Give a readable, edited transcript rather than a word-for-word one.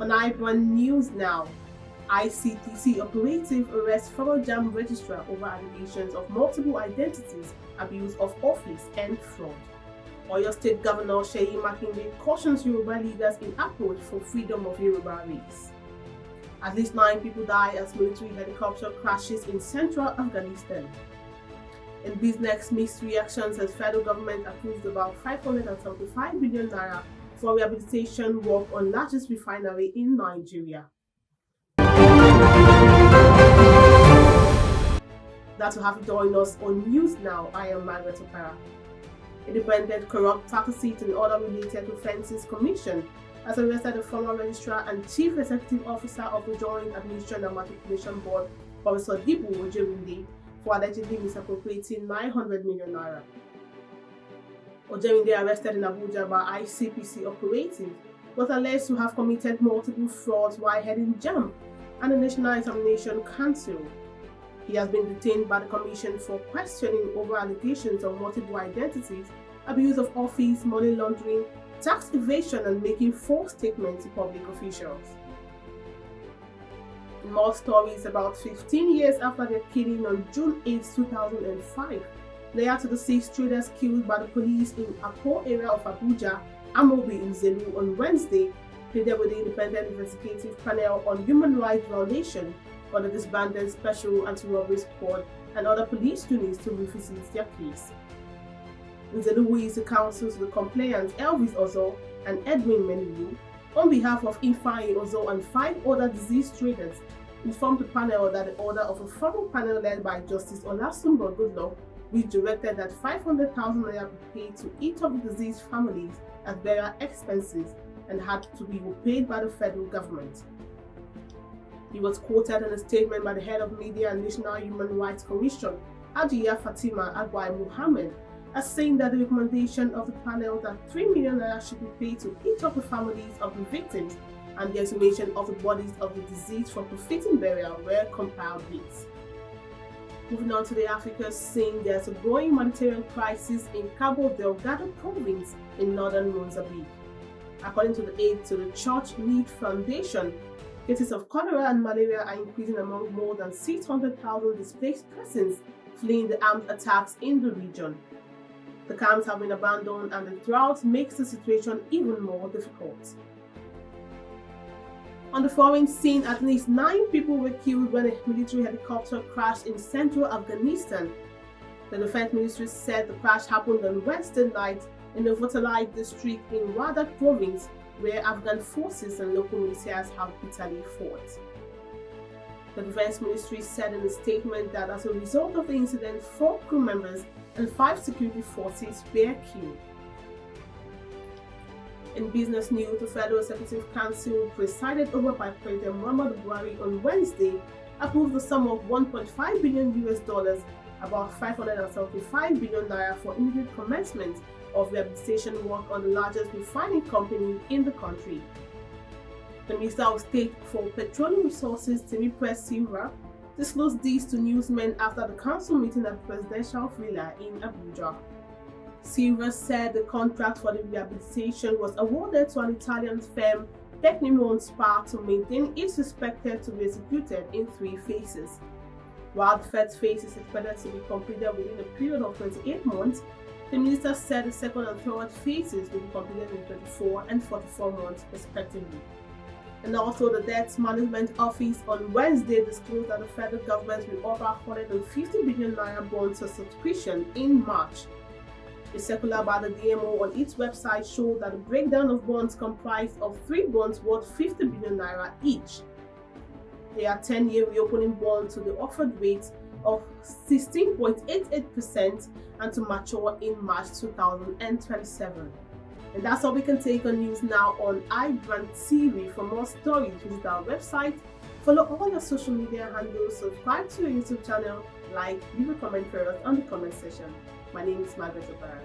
On iBrand News Now, ICPC operative arrests former JAMB Registrar over allegations of multiple identities, abuse of office, and fraud. Oyo State Governor Seyi Makinde cautions Yoruba leaders in approach for freedom of Yoruba race. At least 9 people die as military helicopter crashes in central Afghanistan. In business mixed reactions as federal government approved about 575 billion naira for rehabilitation work on largest refinery in Nigeria. That's to have you join us on News Now. I am Margaret Opera. Independent Corrupt Practices and Other Related Offences Commission has arrested the former Registrar and Chief Executive Officer of the Joint and Matriculation Board, Prof. for allegedly misappropriating 900 million naira. Ojewinde, arrested in Abuja by ICPC operative, was alleged to have committed multiple frauds while heading JAMB and the National Examination Council. He has been detained by the Commission for questioning over allegations of multiple identities, abuse of office, money laundering, tax evasion, and making false statements to public officials. In more stories, about 15 years after their killing on June 8, 2005, later to the 6 traders killed by the police in Akko area of Abuja, Amobi in Zelu on Wednesday, pleaded with the Independent Investigative Panel on Human Rights Violation for the disbanded Special Anti-Robbery Squad and other police units to revisit their case. Nzelu is the counsel to the complainants Elvis Ozo and Edwin Menilu, on behalf of Ifeanyi Ozo and 5 other deceased traders, informed the panel that the order of a formal panel led by Justice Olasunbo Goodluck, which directed that 500,000 naira be paid to each of the deceased families as burial expenses and had to be repaid by the federal government. He was quoted in a statement by the head of Media and National Human Rights Commission, Hajiya Fatima Agwai Muhammad, as saying that the recommendation of the panel that 3 million naira should be paid to each of the families of the victims and the exhumation of the bodies of the deceased for befitting burial were compiled with. Moving on to the Africa scene, there's a growing humanitarian crisis in Cabo Delgado province in northern Mozambique. According to the aid to the Church Need Foundation, cases of cholera and malaria are increasing among more than 600,000 displaced persons fleeing the armed attacks in the region. The camps have been abandoned and the drought makes the situation even more difficult. On the foreign scene, at least 9 people were killed when a military helicopter crashed in central Afghanistan. The Defense Ministry said the crash happened on Wednesday night in the Votalai district in Wardak province, where Afghan forces and local militias have bitterly fought. The Defense Ministry said in a statement that as a result of the incident, 4 crew members and 5 security forces were killed. In business news, the Federal Executive Council, presided over by President Muhammadu Buhari on Wednesday, approved the sum of $1.5 billion, about 575 billion naira, for immediate commencement of rehabilitation work on the largest refining company in the country. The Minister of State for Petroleum Resources, Temitope Silva, disclosed this to newsmen after the council meeting at the presidential villa in Abuja. Silva said the contract for the rehabilitation was awarded to an Italian firm, Tecnimont Spa, to maintain. It's expected to be executed in 3 phases. While the first phase is expected to be completed within a period of 28 months, the minister said the second and third phases will be completed in 24 and 44 months respectively. And also, the Debt Management Office on Wednesday disclosed that the federal government will offer 150 billion naira bonds for subscription in March. A circular by the DMO on its website showed that the breakdown of bonds comprised of 3 bonds worth 50 billion naira each. They are 10-year reopening bonds to the offered rate of 16.88% and to mature in March 2027. And that's all we can take on News Now on iBrandTV. For more stories, visit our website, follow all your social media handles, subscribe to our YouTube channel, leave a comment for us on the comment section. My name is Margaret Opera.